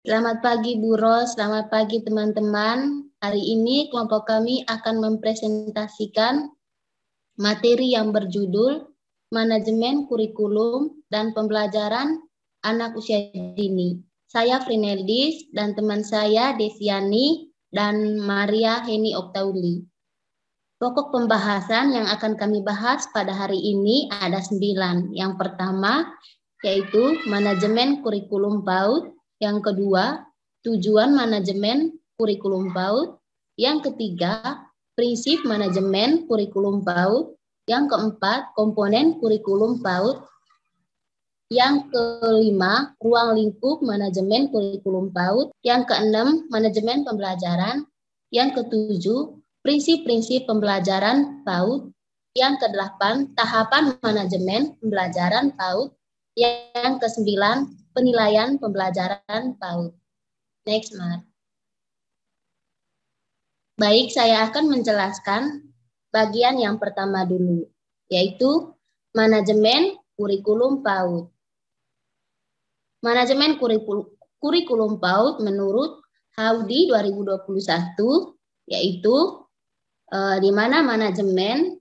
Selamat pagi Bu Ros, selamat pagi teman-teman. Hari ini kelompok kami akan mempresentasikan materi yang berjudul Manajemen Kurikulum dan Pembelajaran Anak Usia Dini. Saya Frineldis dan teman saya Desiani dan Maria Heni Oktauli. Pokok pembahasan yang akan kami bahas pada hari ini ada 9. Yang pertama yaitu manajemen kurikulum PAUD. Yang kedua, tujuan manajemen kurikulum PAUD. Yang ketiga, prinsip manajemen kurikulum PAUD. Yang keempat, komponen kurikulum PAUD. Yang kelima, ruang lingkup manajemen kurikulum PAUD. Yang keenam, manajemen pembelajaran. Yang ketujuh, prinsip-prinsip pembelajaran PAUD. Yang kedelapan, tahapan manajemen pembelajaran PAUD. Yang kesembilan, penilaian pembelajaran PAUD. Next, Mar. Baik, saya akan menjelaskan bagian yang pertama dulu, yaitu manajemen kurikulum PAUD. Manajemen kurikulum PAUD menurut Howdy 2021, yaitu di mana manajemen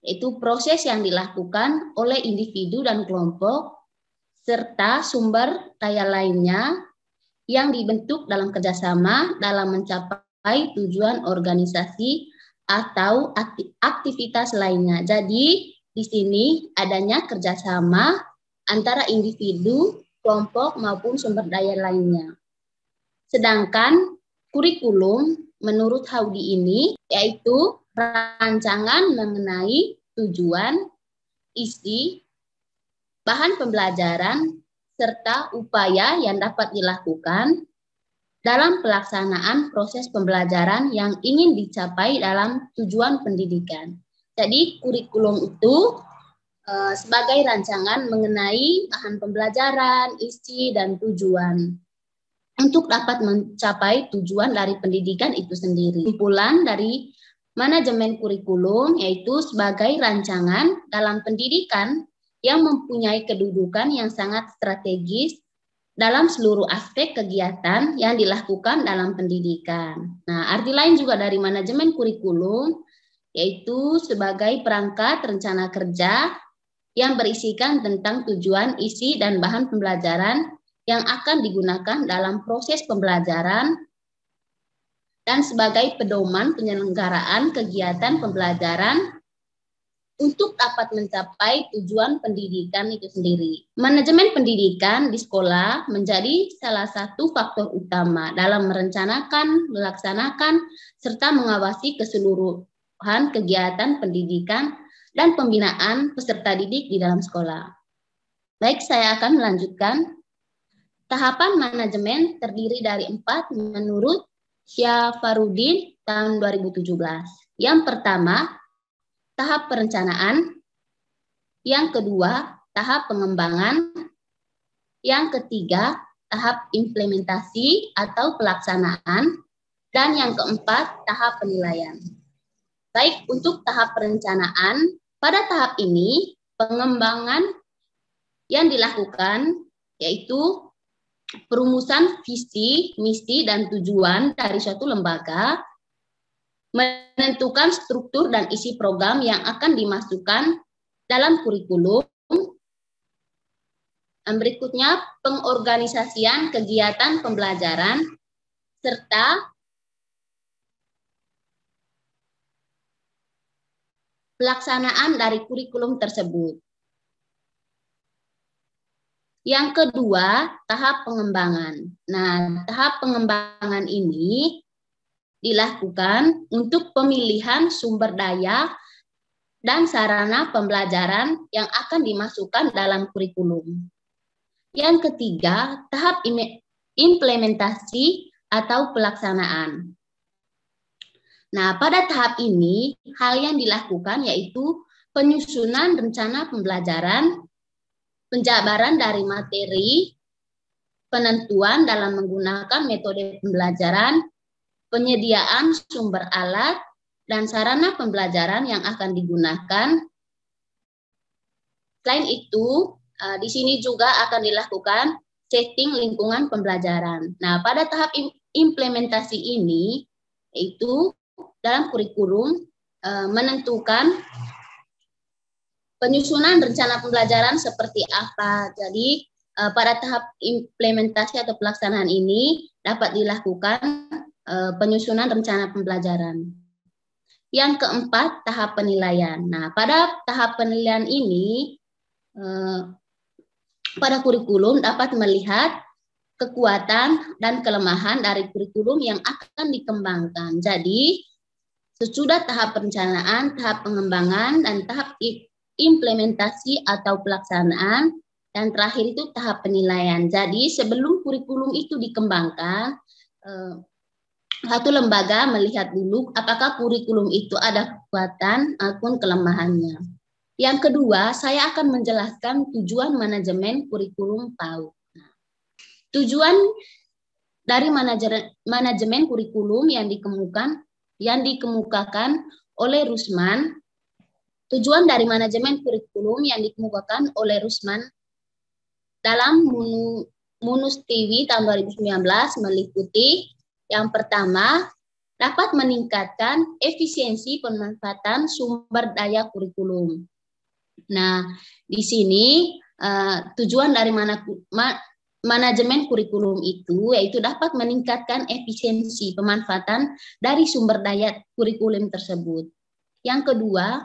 itu proses yang dilakukan oleh individu dan kelompok serta sumber daya lainnya yang dibentuk dalam kerjasama dalam mencapai tujuan organisasi atau aktivitas lainnya. Jadi di sini adanya kerjasama antara individu, kelompok maupun sumber daya lainnya. Sedangkan kurikulum menurut Howdy ini yaitu rancangan mengenai tujuan, isi, bahan pembelajaran, serta upaya yang dapat dilakukan dalam pelaksanaan proses pembelajaran yang ingin dicapai dalam tujuan pendidikan. Jadi kurikulum itu sebagai rancangan mengenai bahan pembelajaran, isi, dan tujuan untuk dapat mencapai tujuan dari pendidikan itu sendiri. Kumpulan dari manajemen kurikulum yaitu sebagai rancangan dalam pendidikan yang mempunyai kedudukan yang sangat strategis dalam seluruh aspek kegiatan yang dilakukan dalam pendidikan. Nah, arti lain juga dari manajemen kurikulum yaitu sebagai perangkat rencana kerja yang berisikan tentang tujuan, isi, dan bahan pembelajaran yang akan digunakan dalam proses pembelajaran dan sebagai pedoman penyelenggaraan kegiatan pembelajaran untuk dapat mencapai tujuan pendidikan itu sendiri. Manajemen pendidikan di sekolah menjadi salah satu faktor utama dalam merencanakan, melaksanakan, serta mengawasi keseluruhan kegiatan pendidikan dan pembinaan peserta didik di dalam sekolah. Baik, saya akan melanjutkan. Tahapan manajemen terdiri dari 4 menurut Syafarudin tahun 2017. Yang pertama, tahap perencanaan. Yang kedua, tahap pengembangan. Yang ketiga, tahap implementasi atau pelaksanaan. Dan yang keempat, tahap penilaian. Baik, untuk tahap perencanaan, pada tahap ini pengembangan yang dilakukan yaitu perumusan visi, misi, dan tujuan dari suatu lembaga, menentukan struktur dan isi program yang akan dimasukkan dalam kurikulum. Berikutnya, pengorganisasian kegiatan pembelajaran, serta pelaksanaan dari kurikulum tersebut. Yang kedua, tahap pengembangan. Nah, tahap pengembangan ini dilakukan untuk pemilihan sumber daya dan sarana pembelajaran yang akan dimasukkan dalam kurikulum. Yang ketiga, tahap implementasi atau pelaksanaan. Nah, pada tahap ini, hal yang dilakukan yaitu penyusunan rencana pembelajaran, penjabaran dari materi, penentuan dalam menggunakan metode pembelajaran, penyediaan sumber alat, dan sarana pembelajaran yang akan digunakan. Selain itu, di sini juga akan dilakukan setting lingkungan pembelajaran. Nah, pada tahap implementasi ini, yaitu dalam kurikulum menentukan penyusunan rencana pembelajaran seperti apa. Jadi, pada tahap implementasi atau pelaksanaan ini dapat dilakukan penyusunan rencana pembelajaran. Yang keempat, tahap penilaian. Nah, pada tahap penilaian ini, pada kurikulum dapat melihat kekuatan dan kelemahan dari kurikulum yang akan dikembangkan. Jadi, sesudah tahap perencanaan, tahap pengembangan, dan tahap implementasi atau pelaksanaan, dan terakhir itu tahap penilaian. Jadi, sebelum kurikulum itu dikembangkan, satu lembaga melihat dulu apakah kurikulum itu ada kekuatan maupun kelemahannya. Yang kedua, saya akan menjelaskan tujuan manajemen kurikulum PAUD. Tujuan dari manajemen kurikulum yang dikemukakan oleh Rusman. Tujuan dari manajemen kurikulum yang dikemukakan oleh Rusman dalam Munustiwi tahun 2019 meliputi yang pertama, dapat meningkatkan efisiensi pemanfaatan sumber daya kurikulum. Nah, di sini tujuan dari manajemen kurikulum itu yaitu dapat meningkatkan efisiensi pemanfaatan dari sumber daya kurikulum tersebut. Yang kedua,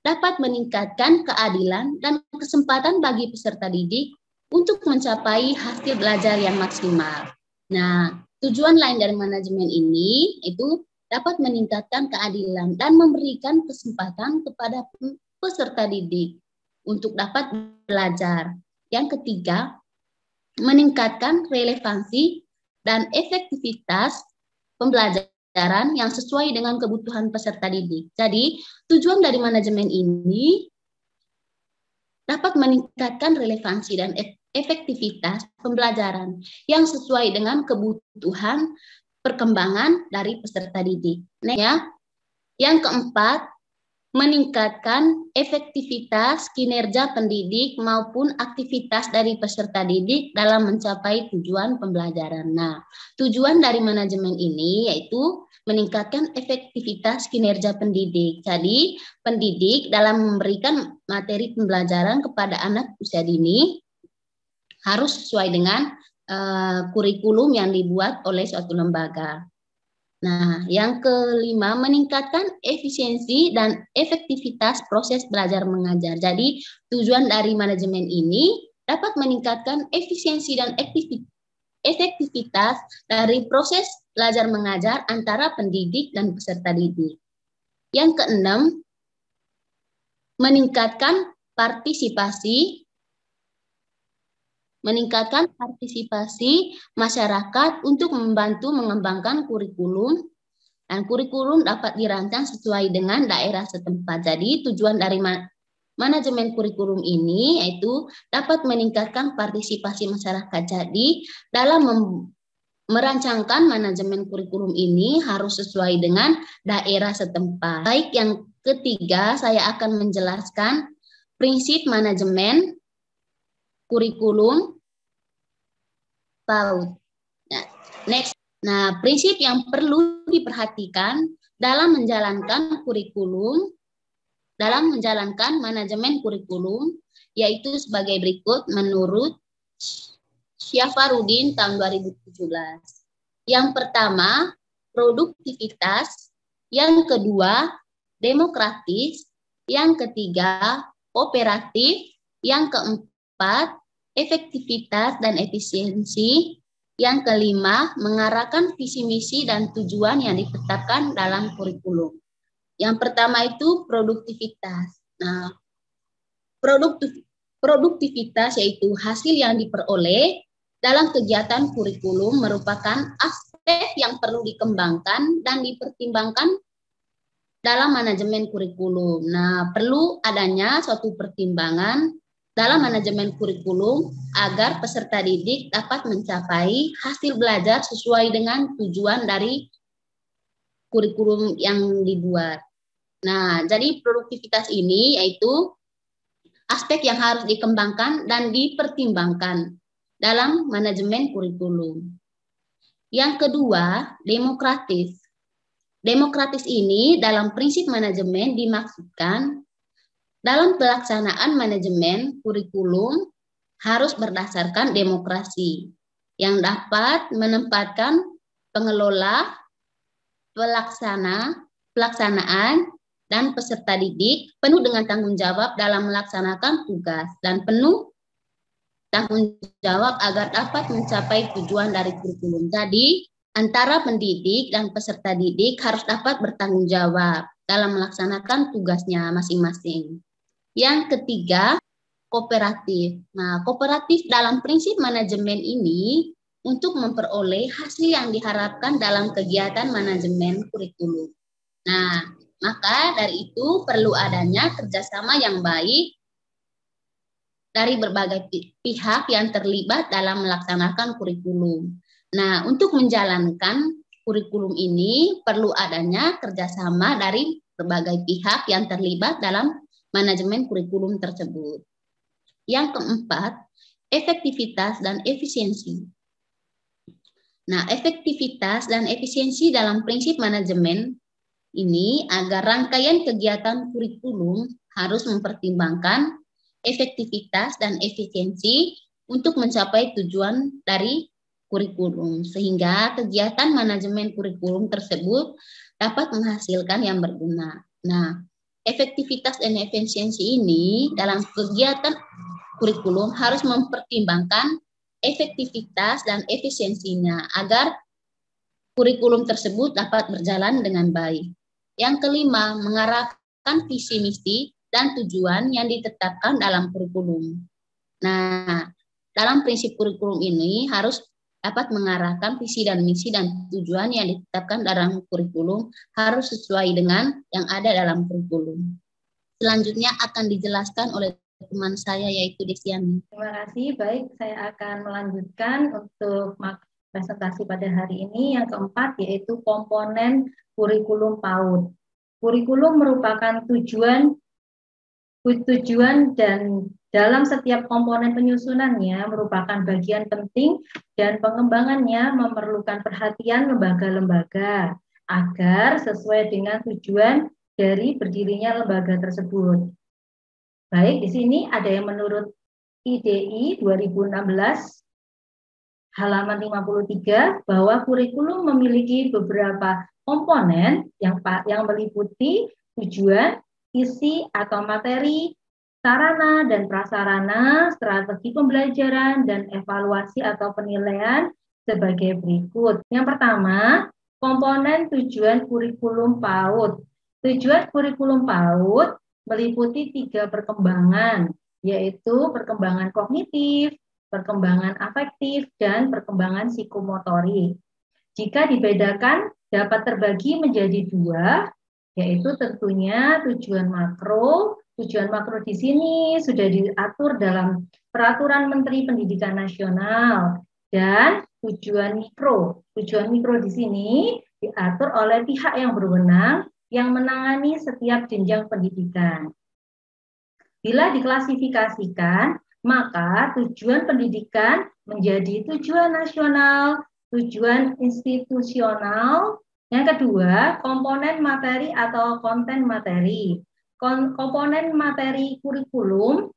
dapat meningkatkan keadilan dan kesempatan bagi peserta didik untuk mencapai hasil belajar yang maksimal. Nah, tujuan lain dari manajemen ini itu dapat meningkatkan keadilan dan memberikan kesempatan kepada peserta didik untuk dapat belajar. Yang ketiga, meningkatkan relevansi dan efektivitas pembelajaran yang sesuai dengan kebutuhan peserta didik. Jadi, tujuan dari manajemen ini dapat meningkatkan relevansi dan efektivitas pembelajaran yang sesuai dengan kebutuhan perkembangan dari peserta didik. Nah, ya. Yang keempat, meningkatkan efektivitas kinerja pendidik maupun aktivitas dari peserta didik dalam mencapai tujuan pembelajaran. Nah, tujuan dari manajemen ini yaitu meningkatkan efektivitas kinerja pendidik. Jadi, pendidik dalam memberikan materi pembelajaran kepada anak usia dini harus sesuai dengan kurikulum yang dibuat oleh suatu lembaga. Nah, yang kelima, meningkatkan efisiensi dan efektivitas proses belajar mengajar. Jadi, tujuan dari manajemen ini dapat meningkatkan efisiensi dan efektivitas dari proses belajar mengajar antara pendidik dan peserta didik. Yang keenam, meningkatkan partisipasi masyarakat untuk membantu mengembangkan kurikulum, dan kurikulum dapat dirancang sesuai dengan daerah setempat. Jadi tujuan dari manajemen kurikulum ini yaitu dapat meningkatkan partisipasi masyarakat. Jadi dalam merancangkan manajemen kurikulum ini harus sesuai dengan daerah setempat. Baik, yang ketiga saya akan menjelaskan prinsip manajemen kurikulum PAUD. Next. Nah, prinsip yang perlu diperhatikan dalam menjalankan kurikulum, dalam menjalankan manajemen kurikulum, yaitu sebagai berikut menurut Syafarudin tahun 2017. Yang pertama, produktivitas. Yang kedua, demokratis. Yang ketiga, kooperatif. Yang keempat, efektivitas dan efisiensi. Yang kelima, mengarahkan visi misi dan tujuan yang ditetapkan dalam kurikulum. Yang pertama itu produktivitas. Nah, produktivitas yaitu hasil yang diperoleh dalam kegiatan kurikulum merupakan aspek yang perlu dikembangkan dan dipertimbangkan dalam manajemen kurikulum. Nah, perlu adanya suatu pertimbangan dalam manajemen kurikulum agar peserta didik dapat mencapai hasil belajar sesuai dengan tujuan dari kurikulum yang dibuat. Nah, jadi produktivitas ini yaitu aspek yang harus dikembangkan dan dipertimbangkan dalam manajemen kurikulum. Yang kedua, demokratis. Demokratis ini dalam prinsip manajemen dimaksudkan dalam pelaksanaan manajemen kurikulum harus berdasarkan demokrasi yang dapat menempatkan pengelola, pelaksanaan, dan peserta didik penuh dengan tanggung jawab dalam melaksanakan tugas dan penuh tanggung jawab agar dapat mencapai tujuan dari kurikulum. Jadi, antara pendidik dan peserta didik harus dapat bertanggung jawab dalam melaksanakan tugasnya masing-masing. Yang ketiga, kooperatif. Nah, kooperatif dalam prinsip manajemen ini untuk memperoleh hasil yang diharapkan dalam kegiatan manajemen kurikulum. Nah, maka dari itu perlu adanya kerjasama yang baik dari berbagai pihak yang terlibat dalam melaksanakan kurikulum. Nah, untuk menjalankan kurikulum ini perlu adanya kerjasama dari berbagai pihak yang terlibat dalam manajemen kurikulum tersebut. Yang keempat, efektivitas dan efisiensi. Nah, efektivitas dan efisiensi dalam prinsip manajemen ini agar rangkaian kegiatan kurikulum harus mempertimbangkan efektivitas dan efisiensi untuk mencapai tujuan dari kurikulum, sehingga kegiatan manajemen kurikulum tersebut dapat menghasilkan yang berguna. Nah, efektivitas dan efisiensi ini dalam kegiatan kurikulum harus mempertimbangkan efektivitas dan efisiensinya agar kurikulum tersebut dapat berjalan dengan baik. Yang kelima, mengarahkan visi misi dan tujuan yang ditetapkan dalam kurikulum. Nah, dalam prinsip kurikulum ini harus dapat mengarahkan visi dan misi dan tujuan yang ditetapkan dalam kurikulum harus sesuai dengan yang ada dalam kurikulum. Selanjutnya akan dijelaskan oleh teman saya yaitu Desiani. Terima kasih. Baik, saya akan melanjutkan untuk presentasi pada hari ini. Yang keempat yaitu komponen kurikulum PAUD. Kurikulum merupakan tujuan dan dalam setiap komponen penyusunannya merupakan bagian penting dan pengembangannya memerlukan perhatian lembaga-lembaga agar sesuai dengan tujuan dari berdirinya lembaga tersebut. Baik, di sini ada yang menurut IDI 2016 halaman 53 bahwa kurikulum memiliki beberapa komponen yang meliputi tujuan, isi atau materi, sarana dan prasarana, strategi pembelajaran, dan evaluasi atau penilaian sebagai berikut. Yang pertama, komponen tujuan kurikulum PAUD. Tujuan kurikulum PAUD meliputi 3 perkembangan, yaitu perkembangan kognitif, perkembangan afektif, dan perkembangan psikomotorik. Jika dibedakan, dapat terbagi menjadi 2, yaitu tentunya tujuan makro. Tujuan makro di sini sudah diatur dalam Peraturan Menteri Pendidikan Nasional, dan tujuan mikro. Tujuan mikro di sini diatur oleh pihak yang berwenang yang menangani setiap jenjang pendidikan. Bila diklasifikasikan, maka tujuan pendidikan menjadi tujuan nasional, tujuan institusional. Yang kedua, komponen materi atau konten materi. Komponen materi kurikulum,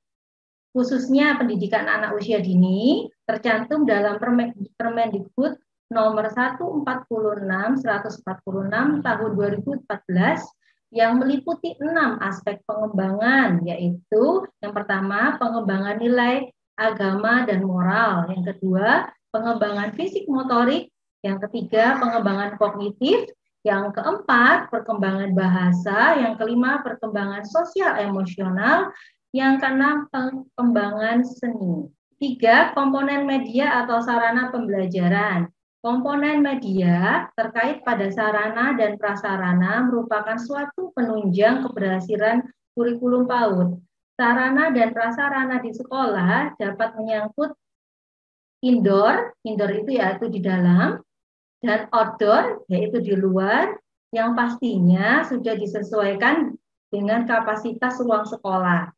khususnya pendidikan anak usia dini, tercantum dalam Permendikbud nomor 146/146 tahun 2014 yang meliputi 6 aspek pengembangan, yaitu yang pertama pengembangan nilai agama dan moral, yang kedua pengembangan fisik motorik, yang ketiga pengembangan kognitif, yang keempat perkembangan bahasa, yang kelima perkembangan sosial emosional, yang keenam pengembangan seni. 3. Komponen media atau sarana pembelajaran. Komponen media terkait pada sarana dan prasarana merupakan suatu penunjang keberhasilan kurikulum PAUD. Sarana dan prasarana di sekolah dapat menyangkut indoor itu yaitu di dalam, dan outdoor yaitu di luar, yang pastinya sudah disesuaikan dengan kapasitas ruang sekolah.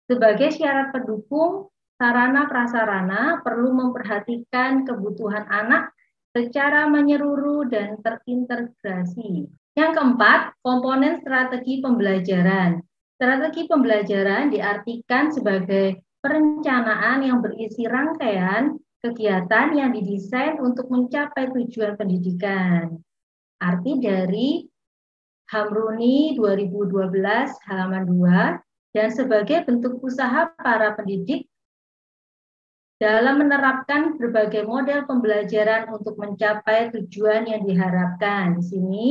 Sebagai syarat pendukung sarana-prasarana perlu memperhatikan kebutuhan anak secara menyeluruh dan terintegrasi. Yang keempat, komponen strategi pembelajaran. Strategi pembelajaran diartikan sebagai perencanaan yang berisi rangkaian kegiatan yang didesain untuk mencapai tujuan pendidikan. Arti dari Hamruni 2012 halaman 2, dan sebagai bentuk usaha para pendidik dalam menerapkan berbagai model pembelajaran untuk mencapai tujuan yang diharapkan. Di sini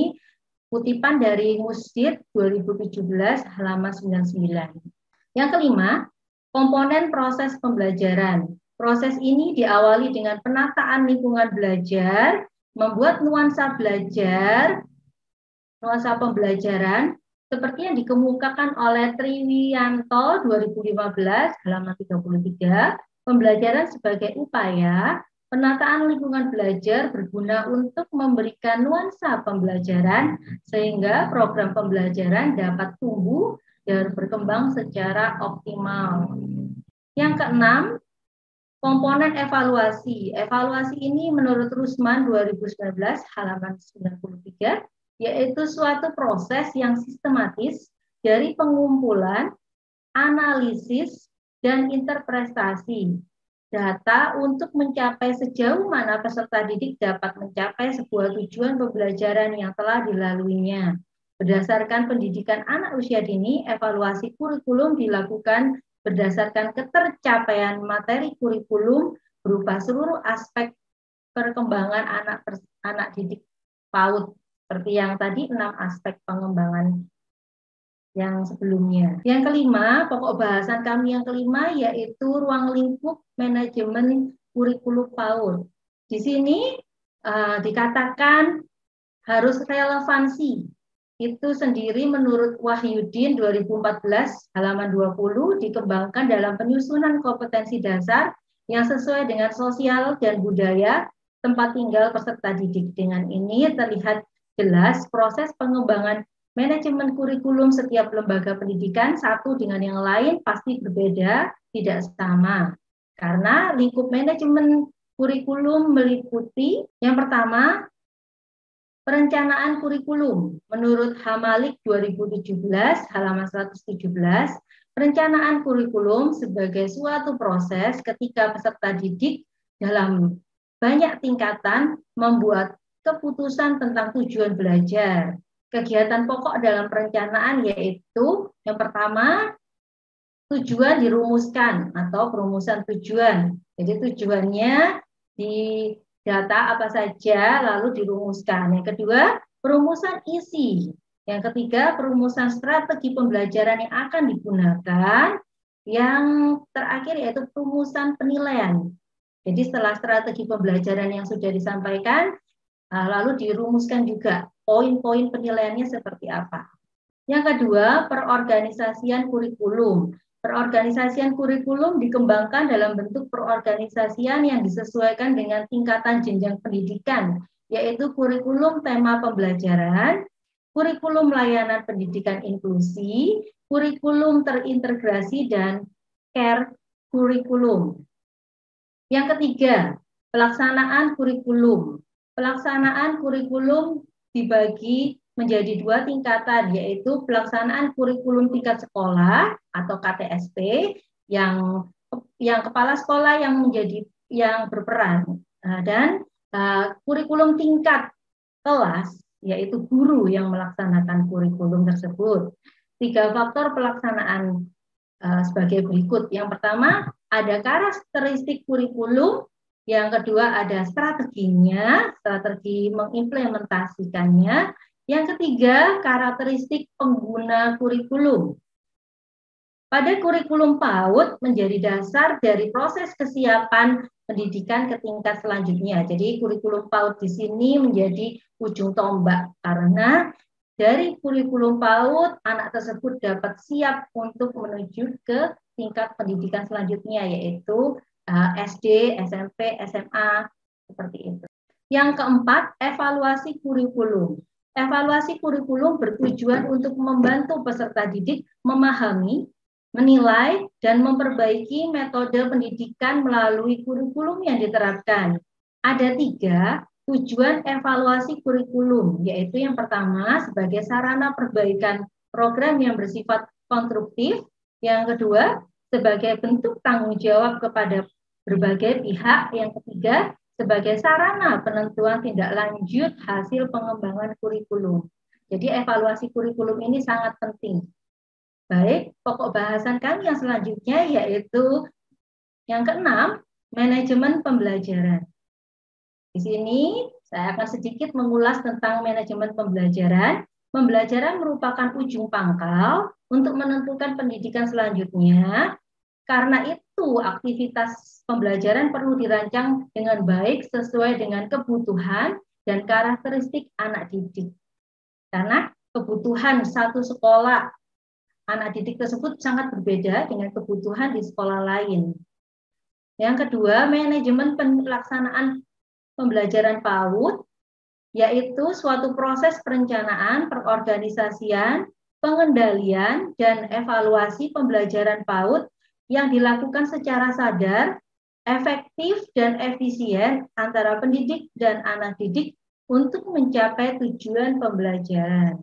kutipan dari Musdid 2017 halaman 99. Yang kelima, komponen proses pembelajaran. Proses ini diawali dengan penataan lingkungan belajar, membuat nuansa pembelajaran seperti yang dikemukakan oleh Triwianto 2015 halaman 33. Pembelajaran sebagai upaya, penataan lingkungan belajar berguna untuk memberikan nuansa pembelajaran sehingga program pembelajaran dapat tumbuh dan berkembang secara optimal. Yang keenam, komponen evaluasi. Evaluasi ini menurut Rusman 2019 halaman 93, yaitu suatu proses yang sistematis dari pengumpulan, analisis, dan interpretasi data untuk mencapai sejauh mana peserta didik dapat mencapai sebuah tujuan pembelajaran yang telah dilaluinya. Berdasarkan pendidikan anak usia dini, evaluasi kurikulum dilakukan berdasarkan ketercapaian materi kurikulum berupa seluruh aspek perkembangan anak didik PAUD, seperti yang tadi 6 aspek pengembangan yang sebelumnya. Yang kelima, pokok bahasan kami yang kelima yaitu ruang lingkup manajemen kurikulum PAUD. Di sini dikatakan harus relevansi. Itu sendiri menurut Wahyudin 2014 halaman 20 dikembangkan dalam penyusunan kompetensi dasar yang sesuai dengan sosial dan budaya tempat tinggal peserta didik. Dengan ini terlihat jelas proses pengembangan manajemen kurikulum setiap lembaga pendidikan satu dengan yang lain pasti berbeda, tidak sama. Karena lingkup manajemen kurikulum meliputi yang pertama, perencanaan kurikulum. Menurut Hamalik 2017 halaman 117, perencanaan kurikulum sebagai suatu proses ketika peserta didik dalam banyak tingkatan membuat keputusan tentang tujuan belajar. Kegiatan pokok dalam perencanaan yaitu yang pertama, tujuan dirumuskan atau perumusan tujuan. Jadi tujuannya di data apa saja lalu dirumuskan. Yang kedua, perumusan isi. Yang ketiga, perumusan strategi pembelajaran yang akan digunakan. Yang terakhir yaitu perumusan penilaian. Jadi setelah strategi pembelajaran yang sudah disampaikan, lalu dirumuskan juga poin-poin penilaiannya seperti apa. Yang kedua, perorganisasian kurikulum. Perorganisasian kurikulum dikembangkan dalam bentuk perorganisasian yang disesuaikan dengan tingkatan jenjang pendidikan, yaitu kurikulum tema pembelajaran, kurikulum layanan pendidikan inklusi, kurikulum terintegrasi, dan care kurikulum. Yang ketiga, pelaksanaan kurikulum. Pelaksanaan kurikulum dibagi menjadi 2 tingkatan, yaitu pelaksanaan kurikulum tingkat sekolah atau KTSP yang kepala sekolah yang berperan, dan kurikulum tingkat kelas yaitu guru yang melaksanakan kurikulum tersebut. 3 faktor pelaksanaan sebagai berikut. Yang pertama, ada karakteristik kurikulum. Yang kedua, ada strateginya, strategi mengimplementasikannya. Yang ketiga, karakteristik pengguna kurikulum. Pada kurikulum PAUD menjadi dasar dari proses kesiapan pendidikan ke tingkat selanjutnya. Jadi kurikulum PAUD di sini menjadi ujung tombak karena dari kurikulum PAUD anak tersebut dapat siap untuk menuju ke tingkat pendidikan selanjutnya, yaitu SD, SMP, SMA, seperti itu. Yang keempat, evaluasi kurikulum. Evaluasi kurikulum bertujuan untuk membantu peserta didik memahami, menilai dan memperbaiki metode pendidikan melalui kurikulum yang diterapkan. Ada 3 tujuan evaluasi kurikulum, yaitu yang pertama sebagai sarana perbaikan program yang bersifat konstruktif, yang kedua sebagai bentuk tanggung jawab kepada berbagai pihak, yang ketiga sebagai sarana penentuan tindak lanjut hasil pengembangan kurikulum. Jadi evaluasi kurikulum ini sangat penting. Baik, pokok bahasan kami yang selanjutnya yaitu yang keenam, manajemen pembelajaran. Di sini saya akan sedikit mengulas tentang manajemen pembelajaran. Pembelajaran merupakan ujung pangkal untuk menentukan pendidikan selanjutnya. Karena itu, aktivitas pembelajaran perlu dirancang dengan baik sesuai dengan kebutuhan dan karakteristik anak didik. Karena kebutuhan satu sekolah anak didik tersebut sangat berbeda dengan kebutuhan di sekolah lain. Yang kedua, manajemen pelaksanaan pembelajaran PAUD, yaitu suatu proses perencanaan, perorganisasian, pengendalian, dan evaluasi pembelajaran PAUD yang dilakukan secara sadar, efektif, dan efisien antara pendidik dan anak didik untuk mencapai tujuan pembelajaran.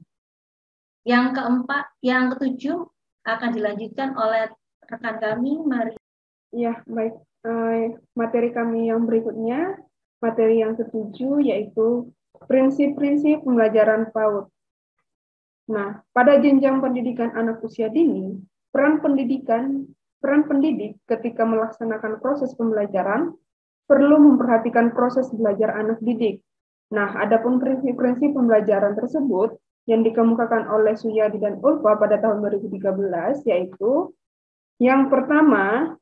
Yang ketujuh akan dilanjutkan oleh rekan kami, Mari. Ya, baik. Materi kami yang berikutnya, materi yang ketujuh yaitu prinsip-prinsip pembelajaran PAUD. Nah, pada jenjang pendidikan anak usia dini, peran pendidik ketika melaksanakan proses pembelajaran perlu memperhatikan proses belajar anak didik. Nah, adapun prinsip-prinsip pembelajaran tersebut yang dikemukakan oleh Suyadi dan Ulfa pada tahun 2013, yaitu yang pertama,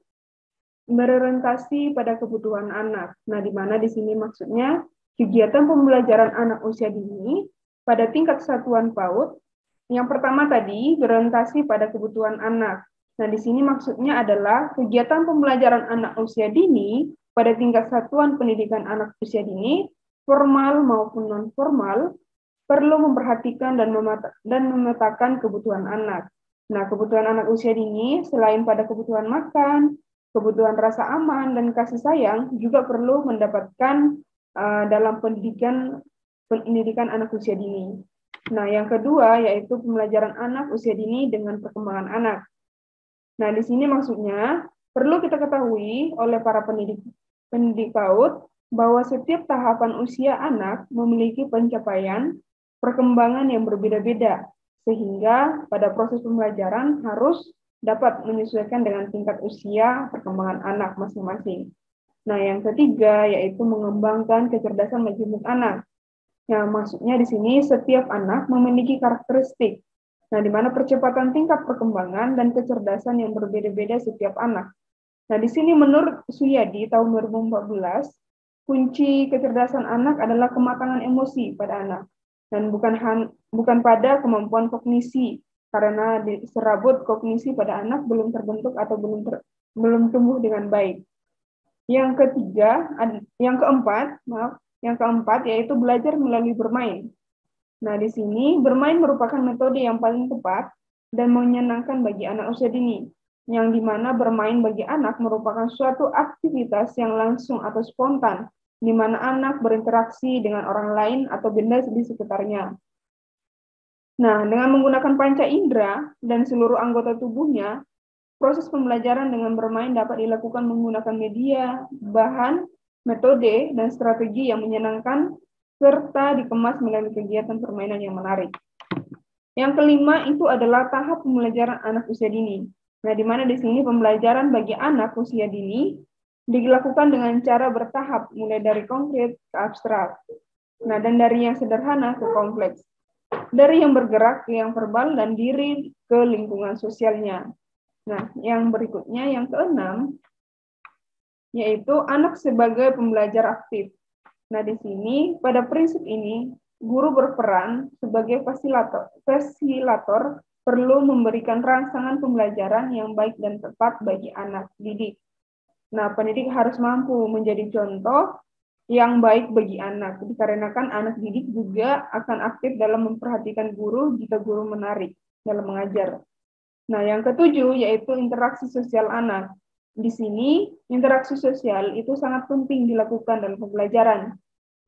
berorientasi pada kebutuhan anak. Nah, di mana di sini maksudnya kegiatan pembelajaran anak usia dini pada tingkat satuan PAUD. Yang pertama tadi, berorientasi pada kebutuhan anak. Nah, di sini maksudnya adalah kegiatan pembelajaran anak usia dini pada tingkat satuan pendidikan anak usia dini, formal maupun non-formal, perlu memperhatikan dan memetakan kebutuhan anak. Nah, kebutuhan anak usia dini selain pada kebutuhan makan, kebutuhan rasa aman dan kasih sayang juga perlu mendapatkan dalam pendidikan anak usia dini. Nah, yang kedua yaitu pembelajaran anak usia dini dengan perkembangan anak. Nah, di sini maksudnya perlu kita ketahui oleh para pendidik PAUD bahwa setiap tahapan usia anak memiliki pencapaian perkembangan yang berbeda-beda, sehingga pada proses pembelajaran harus dapat menyesuaikan dengan tingkat usia perkembangan anak masing-masing. Nah, yang ketiga yaitu mengembangkan kecerdasan majemuk anak. Nah, maksudnya di sini setiap anak memiliki karakteristik. Nah, di mana percepatan tingkat perkembangan dan kecerdasan yang berbeda-beda setiap anak. Nah, di sini menurut Suyadi tahun 2014, kunci kecerdasan anak adalah kematangan emosi pada anak dan bukan pada kemampuan kognisi, karena serabut kognisi pada anak belum terbentuk atau belum tumbuh dengan baik. Yang keempat yaitu belajar melalui bermain. Nah, di sini bermain merupakan metode yang paling tepat dan menyenangkan bagi anak usia dini, yang dimana bermain bagi anak merupakan suatu aktivitas yang langsung atau spontan, di mana anak berinteraksi dengan orang lain atau benda di sekitarnya. Nah, dengan menggunakan panca indera dan seluruh anggota tubuhnya, proses pembelajaran dengan bermain dapat dilakukan menggunakan media, bahan, metode, dan strategi yang menyenangkan, serta dikemas melalui kegiatan permainan yang menarik. Yang kelima itu adalah tahap pembelajaran anak usia dini. Nah, di mana di sini pembelajaran bagi anak usia dini dilakukan dengan cara bertahap, mulai dari konkret ke abstrak. Nah, dan dari yang sederhana ke kompleks. Dari yang bergerak ke yang verbal dan diri ke lingkungan sosialnya. Nah, yang berikutnya, yang keenam, yaitu anak sebagai pembelajar aktif. Nah, di sini, pada prinsip ini, guru berperan sebagai fasilitator perlu memberikan rangsangan pembelajaran yang baik dan tepat bagi anak didik. Nah, pendidik harus mampu menjadi contoh yang baik bagi anak, dikarenakan anak didik juga akan aktif dalam memperhatikan guru jika guru menarik dalam mengajar. Nah, yang ketujuh yaitu interaksi sosial anak. Di sini, interaksi sosial itu sangat penting dilakukan dalam pembelajaran.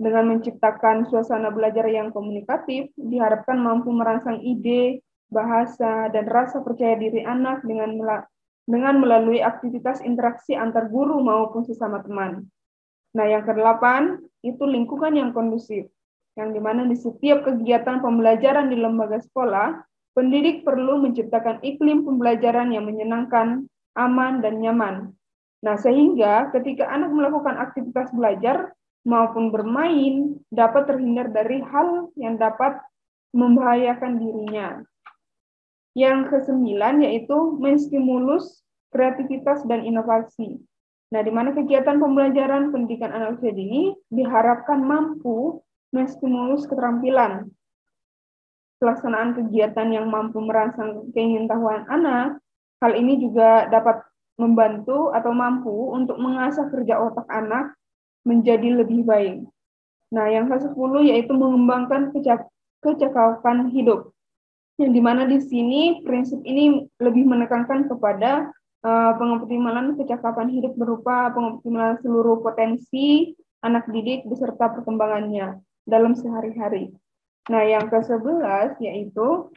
Dengan menciptakan suasana belajar yang komunikatif, diharapkan mampu merangsang ide, bahasa, dan rasa percaya diri anak dengan melalui aktivitas interaksi antar guru maupun sesama teman. Nah, yang kedelapan, itu lingkungan yang kondusif, yang dimana di setiap kegiatan pembelajaran di lembaga sekolah, pendidik perlu menciptakan iklim pembelajaran yang menyenangkan, aman, dan nyaman. Nah, sehingga ketika anak melakukan aktivitas belajar maupun bermain, dapat terhindar dari hal yang dapat membahayakan dirinya. Yang kesembilan yaitu menstimulus kreativitas dan inovasi. Nah, di mana kegiatan pembelajaran pendidikan anak usia dini diharapkan mampu menstimulus keterampilan. Pelaksanaan kegiatan yang mampu merangsang keingintahuan anak, hal ini juga dapat membantu atau mampu untuk mengasah kerja otak anak menjadi lebih baik. Nah, yang ke-10 yaitu mengembangkan kecakapan hidup. Yang dimana di sini prinsip ini lebih menekankan kepada pengoptimalan kecakapan hidup berupa pengoptimalan seluruh potensi anak didik beserta perkembangannya dalam sehari-hari. Nah, yang ke-11 yaitu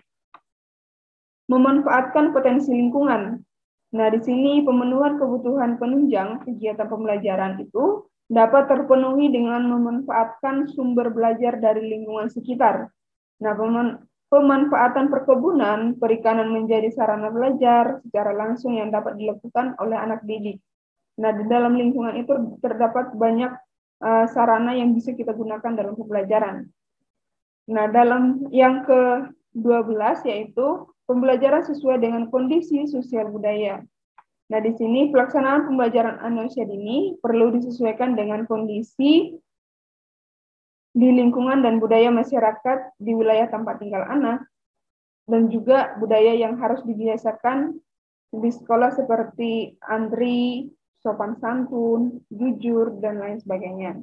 memanfaatkan potensi lingkungan. Nah, di sini pemenuhan kebutuhan penunjang kegiatan pembelajaran itu dapat terpenuhi dengan memanfaatkan sumber belajar dari lingkungan sekitar. Nah, pemanfaatan perkebunan, perikanan menjadi sarana belajar secara langsung yang dapat dilakukan oleh anak didik. Nah, di dalam lingkungan itu terdapat banyak sarana yang bisa kita gunakan dalam pembelajaran. Nah, dalam yang ke-12 yaitu pembelajaran sesuai dengan kondisi sosial budaya. Nah, di sini pelaksanaan pembelajaran anak usia dini perlu disesuaikan dengan kondisi di lingkungan dan budaya masyarakat di wilayah tempat tinggal anak, dan juga budaya yang harus dibiasakan di sekolah seperti antri, sopan santun, jujur, dan lain sebagainya.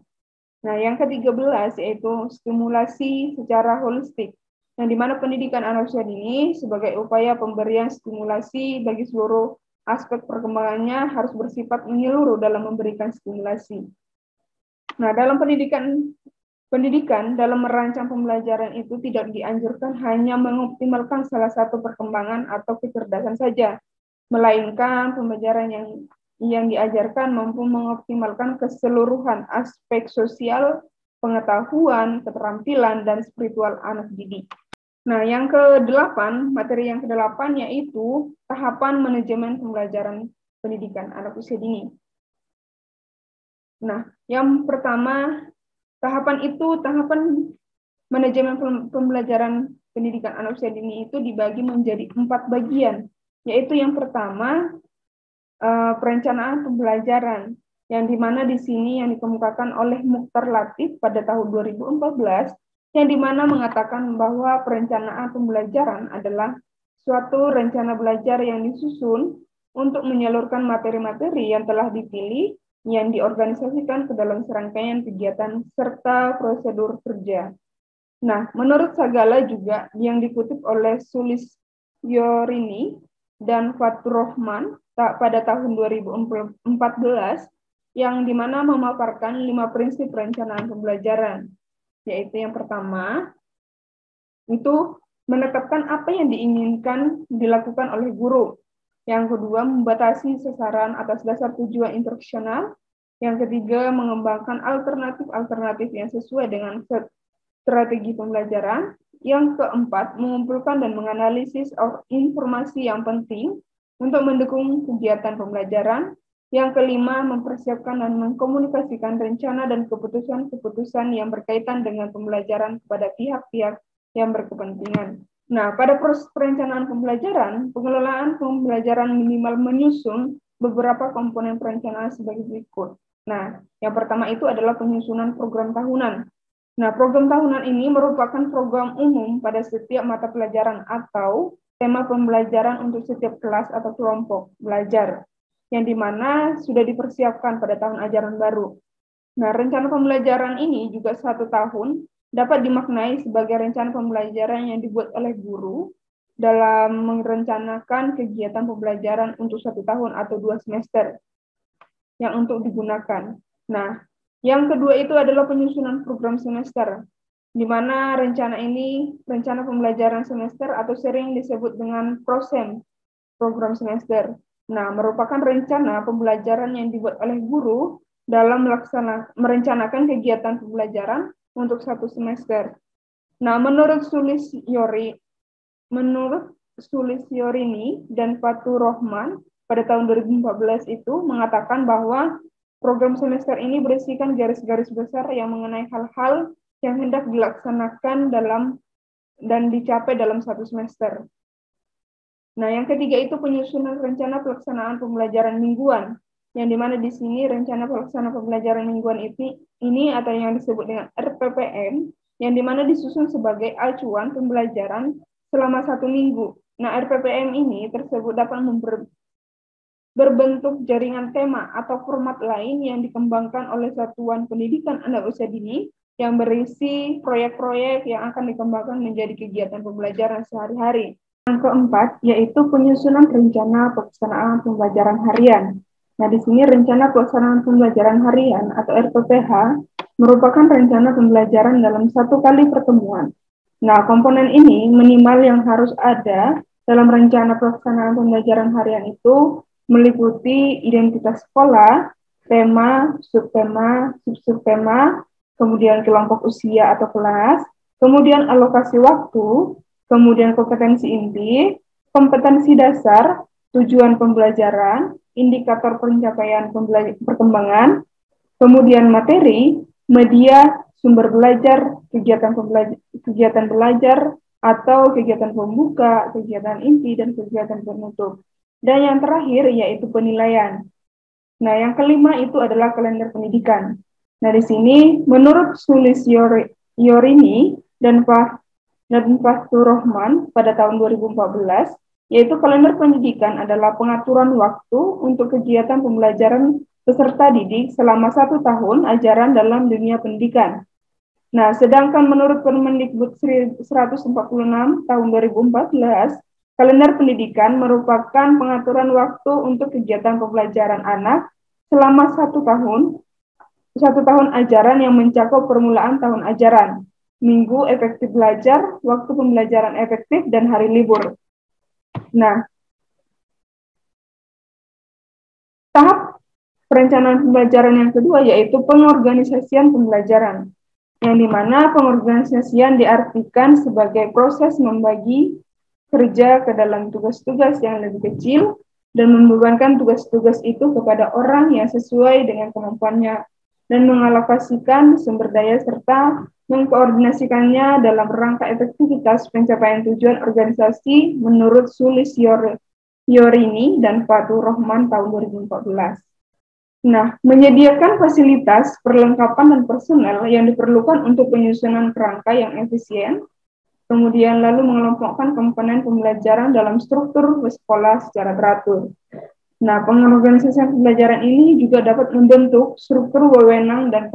Nah, yang ke-13 yaitu stimulasi secara holistik, yang dimana pendidikan anak usia dini sebagai upaya pemberian stimulasi bagi seluruh aspek perkembangannya harus bersifat menyeluruh dalam memberikan stimulasi. Nah, dalam pendidikan dalam merancang pembelajaran itu tidak dianjurkan hanya mengoptimalkan salah satu perkembangan atau kecerdasan saja, melainkan pembelajaran yang diajarkan mampu mengoptimalkan keseluruhan aspek sosial, pengetahuan, keterampilan, dan spiritual anak didik. Nah, yang ke-8, materi yang ke-8 yaitu tahapan manajemen pembelajaran pendidikan anak usia dini. Nah, yang pertama, tahapan manajemen pembelajaran pendidikan anak usia dini itu dibagi menjadi 4 bagian, yaitu yang pertama, perencanaan pembelajaran, yang dimana di sini yang dikemukakan oleh Mukhtar Latif pada tahun 2014, yang dimana mengatakan bahwa perencanaan pembelajaran adalah suatu rencana belajar yang disusun untuk menyalurkan materi-materi yang telah dipilih, yang diorganisasikan ke dalam serangkaian kegiatan serta prosedur kerja. Nah, menurut Sagala juga yang dikutip oleh Sulis Yorini dan Fatur Rahman pada tahun 2014, yang dimana memaparkan 5 prinsip perencanaan pembelajaran, yaitu yang pertama, itu menetapkan apa yang diinginkan dilakukan oleh guru. Yang kedua, membatasi sasaran atas dasar tujuan instruksional. Yang ketiga, mengembangkan alternatif-alternatif yang sesuai dengan strategi pembelajaran. Yang keempat, mengumpulkan dan menganalisis informasi yang penting untuk mendukung kegiatan pembelajaran. Yang kelima, mempersiapkan dan mengkomunikasikan rencana dan keputusan-keputusan yang berkaitan dengan pembelajaran kepada pihak-pihak yang berkepentingan. Nah, pada proses perencanaan pembelajaran, pengelolaan pembelajaran minimal menyusun beberapa komponen perencanaan sebagai berikut. Nah, yang pertama itu adalah penyusunan program tahunan. Nah, program tahunan ini merupakan program umum pada setiap mata pelajaran atau tema pembelajaran untuk setiap kelas atau kelompok belajar, yang dimana sudah dipersiapkan pada tahun ajaran baru. Nah, rencana pembelajaran ini juga 1 tahun dapat dimaknai sebagai rencana pembelajaran yang dibuat oleh guru dalam merencanakan kegiatan pembelajaran untuk 1 tahun atau 2 semester yang untuk digunakan. Nah, yang kedua itu adalah penyusunan program semester, di mana rencana ini, rencana pembelajaran semester atau sering disebut dengan prosem, program semester. Nah, merupakan rencana pembelajaran yang dibuat oleh guru dalam merencanakan kegiatan pembelajaran untuk 1 semester. Nah, menurut Sulistyorini dan Fatur Rahman pada tahun 2014 itu mengatakan bahwa program semester ini berisikan garis-garis besar yang mengenai hal-hal yang hendak dilaksanakan dan dicapai dalam 1 semester. Nah, yang ketiga itu penyusunan rencana pelaksanaan pembelajaran mingguan, yang dimana di sini rencana pelaksanaan pembelajaran mingguan ini atau yang disebut dengan RPPM, yang dimana disusun sebagai acuan pembelajaran selama 1 minggu. Nah, RPPM ini tersebut dapat berbentuk jaringan tema atau format lain yang dikembangkan oleh satuan pendidikan anak usia dini yang berisi proyek-proyek yang akan dikembangkan menjadi kegiatan pembelajaran sehari-hari. Yang keempat, yaitu penyusunan rencana pelaksanaan pembelajaran harian. Nah, di sini rencana pelaksanaan pembelajaran harian atau RPPH merupakan rencana pembelajaran dalam 1 kali pertemuan. Nah, komponen ini minimal yang harus ada dalam rencana pelaksanaan pembelajaran harian itu meliputi identitas sekolah, tema, subtema, subtema, kemudian kelompok usia atau kelas, kemudian alokasi waktu, kemudian kompetensi inti, kompetensi dasar, tujuan pembelajaran, indikator pencapaian perkembangan, kemudian materi, media, sumber belajar, kegiatan belajar, atau kegiatan pembuka, kegiatan inti, dan kegiatan penutup. Dan yang terakhir yaitu penilaian. Nah, yang kelima itu adalah kalender pendidikan. Nah, di sini menurut Sulistyorini dan Fatur Rahman pada tahun 2014, yaitu kalender pendidikan adalah pengaturan waktu untuk kegiatan pembelajaran peserta didik selama 1 tahun ajaran dalam dunia pendidikan. Nah, sedangkan menurut Permendikbud 146 tahun 2014, kalender pendidikan merupakan pengaturan waktu untuk kegiatan pembelajaran anak selama 1 tahun ajaran yang mencakup permulaan tahun ajaran, minggu efektif belajar, waktu pembelajaran efektif, dan hari libur. Nah, tahap perencanaan pembelajaran yang kedua yaitu pengorganisasian pembelajaran, yang dimana pengorganisasian diartikan sebagai proses membagi kerja ke dalam tugas-tugas yang lebih kecil dan membebankan tugas-tugas itu kepada orang yang sesuai dengan kemampuannya dan mengalokasikan sumber daya serta mengkoordinasikannya dalam rangka efektivitas pencapaian tujuan organisasi menurut Sulistyorini dan Fatur Rahman tahun 2014. Nah, menyediakan fasilitas, perlengkapan, dan personel yang diperlukan untuk penyusunan kerangka yang efisien, kemudian lalu mengelompokkan komponen pembelajaran dalam struktur sekolah secara teratur. Nah, pengorganisasian pembelajaran ini juga dapat membentuk struktur wewenang dan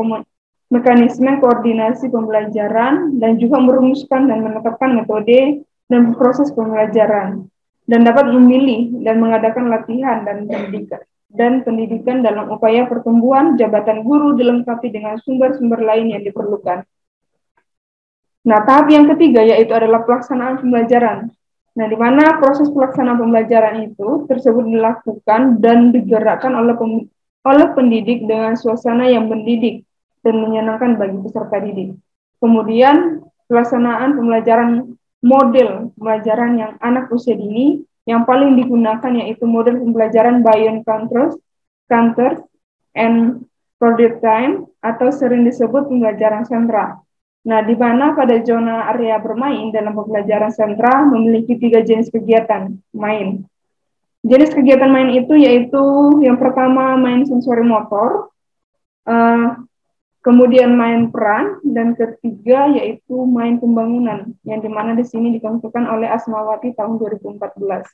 mekanisme koordinasi pembelajaran dan juga merumuskan dan menetapkan metode dan proses pembelajaran dan dapat memilih dan mengadakan latihan dan pendidikan dalam upaya pertumbuhan jabatan guru dilengkapi dengan sumber-sumber lain yang diperlukan. Nah, tahap yang ketiga yaitu adalah pelaksanaan pembelajaran. Nah, di mana proses pelaksanaan pembelajaran itu tersebut dilakukan dan digerakkan oleh pendidik dengan suasana yang mendidik dan menyenangkan bagi peserta didik. Kemudian, pelaksanaan pembelajaran model pembelajaran yang anak usia dini yang paling digunakan yaitu model pembelajaran by encounters and project time atau sering disebut pembelajaran sentra. Nah, di mana pada zona area bermain dalam pembelajaran sentra memiliki 3 jenis kegiatan main. Jenis kegiatan main itu yaitu yang pertama main sensori motor, kemudian main peran, dan ketiga yaitu main pembangunan, yang dimana di sini dikembangkan oleh Asmawati tahun 2014.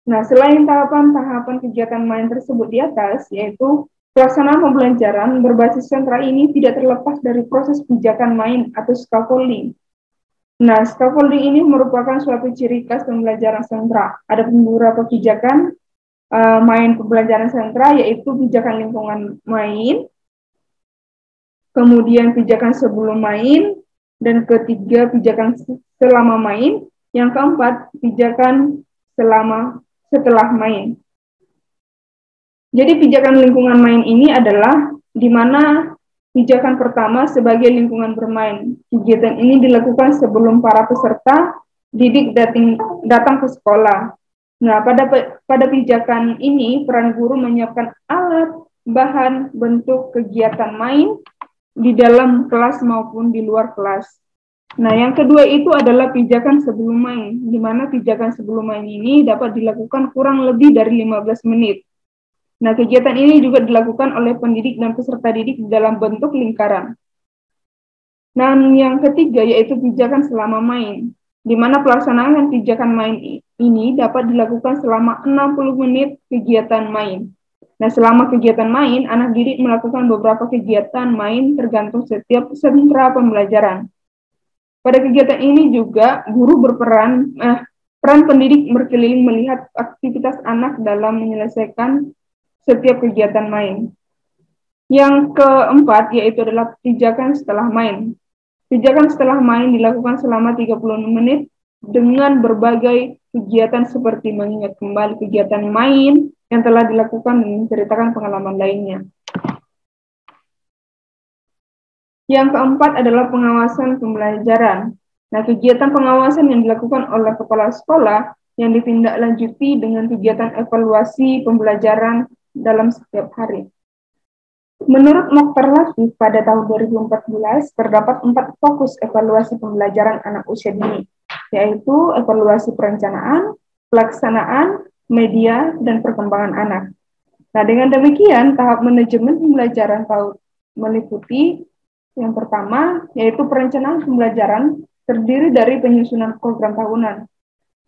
Nah, selain tahapan-tahapan kegiatan main tersebut di atas, yaitu pelaksanaan pembelajaran berbasis sentra ini tidak terlepas dari proses pijakan main atau scaffolding. Nah, scaffolding ini merupakan suatu ciri khas pembelajaran sentra. Ada beberapa pijakan main pembelajaran sentra, yaitu pijakan lingkungan main, kemudian pijakan sebelum main, dan ketiga pijakan selama main, yang keempat pijakan setelah main. Jadi pijakan lingkungan main ini adalah di mana pijakan pertama sebagai lingkungan bermain. Kegiatan ini dilakukan sebelum para peserta didik datang ke sekolah. Nah, pada pijakan ini peran guru menyiapkan alat, bahan, bentuk kegiatan main di dalam kelas maupun di luar kelas. Nah, yang kedua itu adalah pijakan sebelum main, di mana pijakan sebelum main ini dapat dilakukan kurang lebih dari 15 menit. Nah, kegiatan ini juga dilakukan oleh pendidik dan peserta didik dalam bentuk lingkaran. Nah, yang ketiga yaitu pijakan selama main, di mana pelaksanaan pijakan main ini dapat dilakukan selama 60 menit kegiatan main. Nah, selama kegiatan main, anak didik melakukan beberapa kegiatan main tergantung setiap sentra pembelajaran. Pada kegiatan ini juga guru peran pendidik berkeliling melihat aktivitas anak dalam menyelesaikan setiap kegiatan main. Yang keempat yaitu adalah pijakan setelah main. Pijakan setelah main dilakukan selama 30 menit dengan berbagai kegiatan seperti mengingat kembali kegiatan main yang telah dilakukan dan menceritakan pengalaman lainnya. Yang keempat adalah pengawasan pembelajaran. Nah, kegiatan pengawasan yang dilakukan oleh kepala sekolah yang ditindaklanjuti dengan kegiatan evaluasi pembelajaran dalam setiap hari. Menurut Mokhtar Latif, pada tahun 2014 terdapat 4 fokus evaluasi pembelajaran anak usia dini, yaitu evaluasi perencanaan, pelaksanaan, media, dan perkembangan anak. Nah, dengan demikian, tahap manajemen pembelajaran PAUD meliputi yang pertama, yaitu perencanaan pembelajaran terdiri dari penyusunan program tahunan,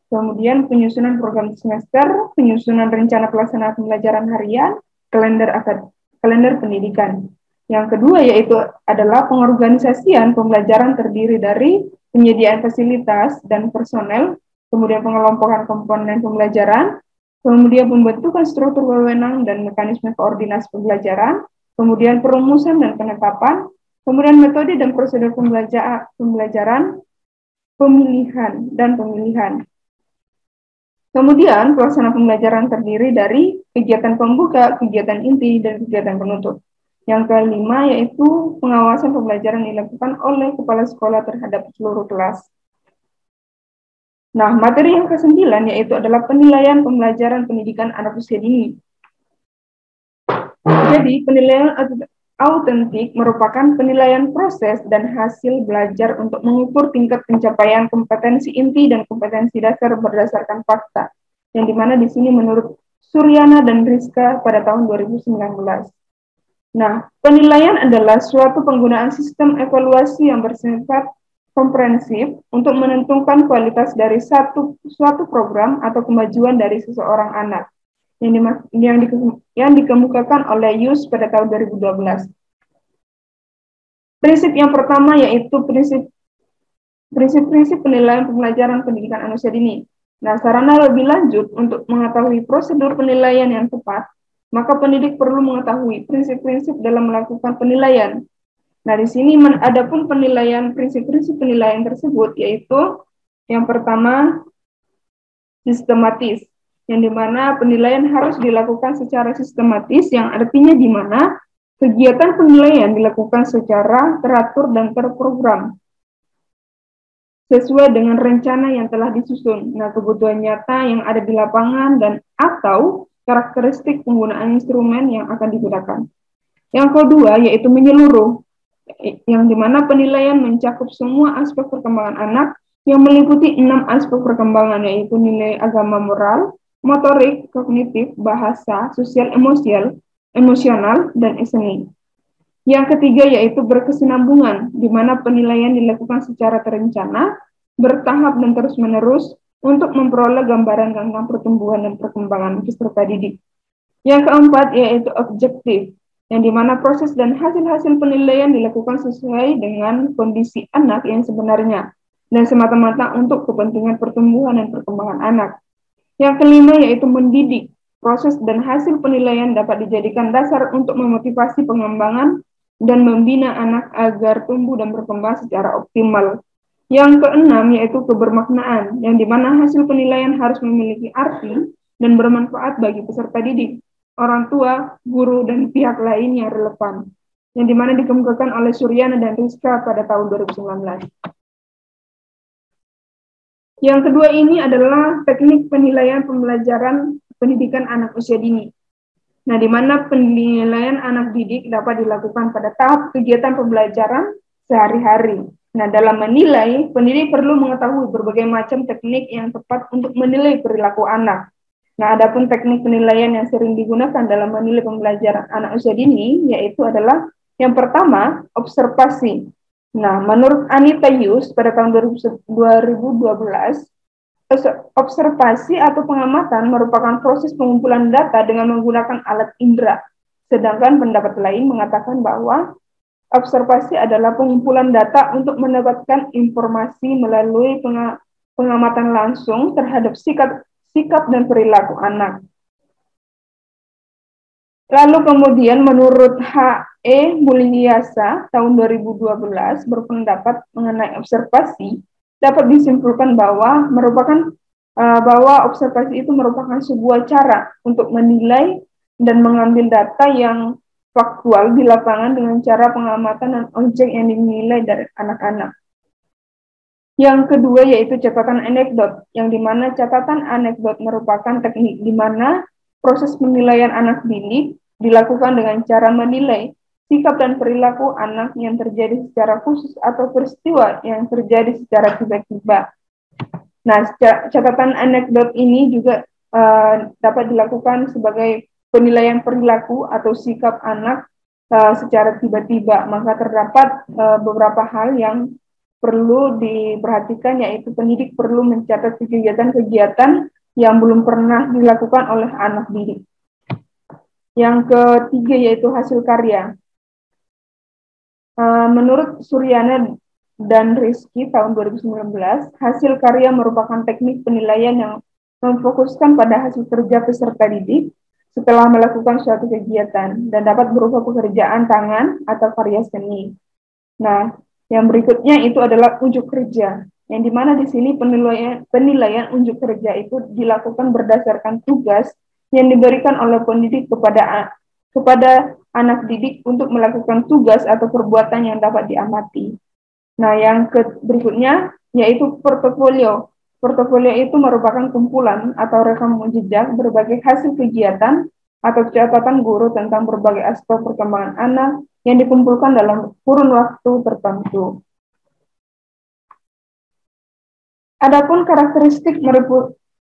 kemudian penyusunan program semester, penyusunan rencana pelaksanaan pembelajaran harian, kalender pendidikan. Yang kedua yaitu adalah pengorganisasian pembelajaran terdiri dari penyediaan fasilitas dan personel, kemudian pengelompokan komponen pembelajaran, kemudian pembentukan struktur wewenang dan mekanisme koordinasi pembelajaran, kemudian perumusan dan penetapan, kemudian metode dan prosedur pembelajaran, pemilihan. Kemudian pelaksanaan pembelajaran terdiri dari kegiatan pembuka, kegiatan inti, dan kegiatan penutup. Yang kelima yaitu pengawasan pembelajaran dilakukan oleh kepala sekolah terhadap seluruh kelas. Nah, materi yang ke-9 yaitu adalah penilaian pembelajaran pendidikan anak usia dini. Jadi, penilaian autentik merupakan penilaian proses dan hasil belajar untuk mengukur tingkat pencapaian kompetensi inti dan kompetensi dasar berdasarkan fakta, yang dimana di sini menurut Suryana dan Rizka pada tahun 2019. Nah, penilaian adalah suatu penggunaan sistem evaluasi yang bersifat komprehensif untuk menentukan kualitas dari suatu program atau kemajuan dari seseorang anak yang dikemukakan oleh Yus pada tahun 2012. Prinsip yang pertama yaitu prinsip penilaian pembelajaran pendidikan anak usia dini. Nah, sarana lebih lanjut untuk mengetahui prosedur penilaian yang tepat, maka pendidik perlu mengetahui prinsip-prinsip dalam melakukan penilaian. Nah, di sini ada pun prinsip-prinsip penilaian tersebut yaitu yang pertama sistematis, yang dimana penilaian harus dilakukan secara sistematis, yang artinya di mana kegiatan penilaian dilakukan secara teratur dan terprogram sesuai dengan rencana yang telah disusun. Nah, kebutuhan nyata yang ada di lapangan dan atau karakteristik penggunaan instrumen yang akan digunakan. Yang kedua yaitu menyeluruh, yang dimana penilaian mencakup semua aspek perkembangan anak yang meliputi 6 aspek perkembangan, yaitu nilai agama moral, motorik, kognitif, bahasa, sosial emosional, dan seni. Yang ketiga yaitu berkesinambungan, di mana penilaian dilakukan secara terencana, bertahap dan terus-menerus untuk memperoleh gambaran tentang pertumbuhan dan perkembangan peserta didik. Yang keempat yaitu objektif, yang dimana proses dan hasil-hasil penilaian dilakukan sesuai dengan kondisi anak yang sebenarnya. dan semata-mata untuk kepentingan pertumbuhan dan perkembangan anak. Yang kelima yaitu mendidik. Proses dan hasil penilaian dapat dijadikan dasar untuk memotivasi pengembangan dan membina anak agar tumbuh dan berkembang secara optimal. Yang keenam yaitu kebermaknaan, yang dimana hasil penilaian harus memiliki arti dan bermanfaat bagi peserta didik, orang tua, guru, dan pihak lain yang relevan, yang dimana dikemukakan oleh Suryana dan Rizka pada tahun 2019. Yang kedua ini adalah teknik penilaian pembelajaran pendidikan anak usia dini. Nah, di mana penilaian anak didik dapat dilakukan pada tahap kegiatan pembelajaran sehari-hari. Nah, dalam menilai, pendidik perlu mengetahui berbagai macam teknik yang tepat untuk menilai perilaku anak. Nah, adapun teknik penilaian yang sering digunakan dalam menilai pembelajaran anak usia dini, yaitu adalah yang pertama, observasi. Nah, menurut Anita Yus pada tahun 2012, observasi atau pengamatan merupakan proses pengumpulan data dengan menggunakan alat indera. Sedangkan pendapat lain mengatakan bahwa observasi adalah pengumpulan data untuk mendapatkan informasi melalui pengamatan langsung terhadap sikap dan perilaku anak. Lalu kemudian menurut H.E. Mulyasa tahun 2012 berpendapat mengenai observasi dapat disimpulkan bahwa observasi itu merupakan sebuah cara untuk menilai dan mengambil data yang faktual di lapangan dengan cara pengamatan dan objek yang dinilai dari anak-anak. Yang kedua yaitu catatan anekdot, yang dimana catatan anekdot merupakan teknik di mana proses penilaian anak didik dilakukan dengan cara menilai sikap dan perilaku anak yang terjadi secara khusus atau peristiwa yang terjadi secara tiba-tiba. Nah, catatan anekdot ini juga dapat dilakukan sebagai penilaian perilaku atau sikap anak secara tiba-tiba. Maka terdapat beberapa hal yang perlu diperhatikan, yaitu pendidik perlu mencatat kegiatan-kegiatan yang belum pernah dilakukan oleh anak didik. Yang ketiga yaitu hasil karya. Menurut Suryana dan Rizky tahun 2019, hasil karya merupakan teknik penilaian yang memfokuskan pada hasil kerja peserta didik setelah melakukan suatu kegiatan dan dapat berupa pekerjaan tangan atau karya seni. Nah, yang berikutnya itu adalah unjuk kerja, yang dimana di sini penilaian unjuk kerja itu dilakukan berdasarkan tugas yang diberikan oleh pendidik kepada anak didik untuk melakukan tugas atau perbuatan yang dapat diamati. Nah, yang berikutnya yaitu portofolio. Portofolio itu merupakan kumpulan atau rekam jejak berbagai hasil kegiatan atau catatan guru tentang berbagai aspek perkembangan anak yang dikumpulkan dalam kurun waktu tertentu. Adapun karakteristik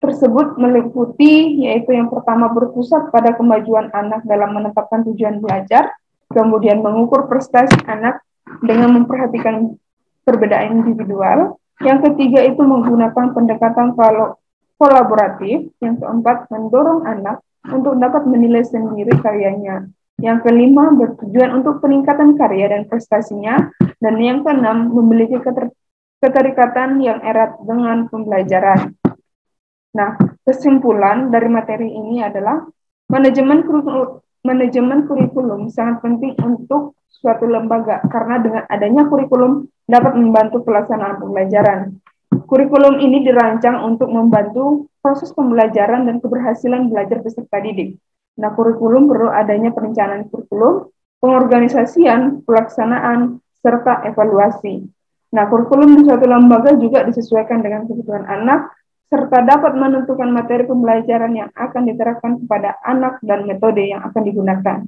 tersebut meliputi yaitu yang pertama berpusat pada kemajuan anak dalam menetapkan tujuan belajar, kemudian mengukur prestasi anak dengan memperhatikan perbedaan individual, yang ketiga itu menggunakan pendekatan kolaboratif, yang keempat mendorong anak untuk dapat menilai sendiri karyanya, yang kelima bertujuan untuk peningkatan karya dan prestasinya, dan yang keenam memiliki keterikatan yang erat dengan pembelajaran. Nah, kesimpulan dari materi ini adalah manajemen kurikulum sangat penting untuk suatu lembaga karena dengan adanya kurikulum dapat membantu pelaksanaan pembelajaran. Kurikulum ini dirancang untuk membantu proses pembelajaran dan keberhasilan belajar peserta didik. Nah, kurikulum perlu adanya perencanaan kurikulum, pengorganisasian, pelaksanaan, serta evaluasi. Nah, kurikulum di suatu lembaga juga disesuaikan dengan kebutuhan anak, serta dapat menentukan materi pembelajaran yang akan diterapkan kepada anak dan metode yang akan digunakan.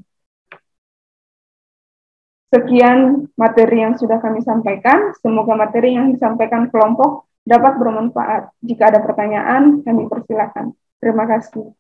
Sekian materi yang sudah kami sampaikan. Semoga materi yang disampaikan kelompok dapat bermanfaat. Jika ada pertanyaan, kami persilakan. Terima kasih.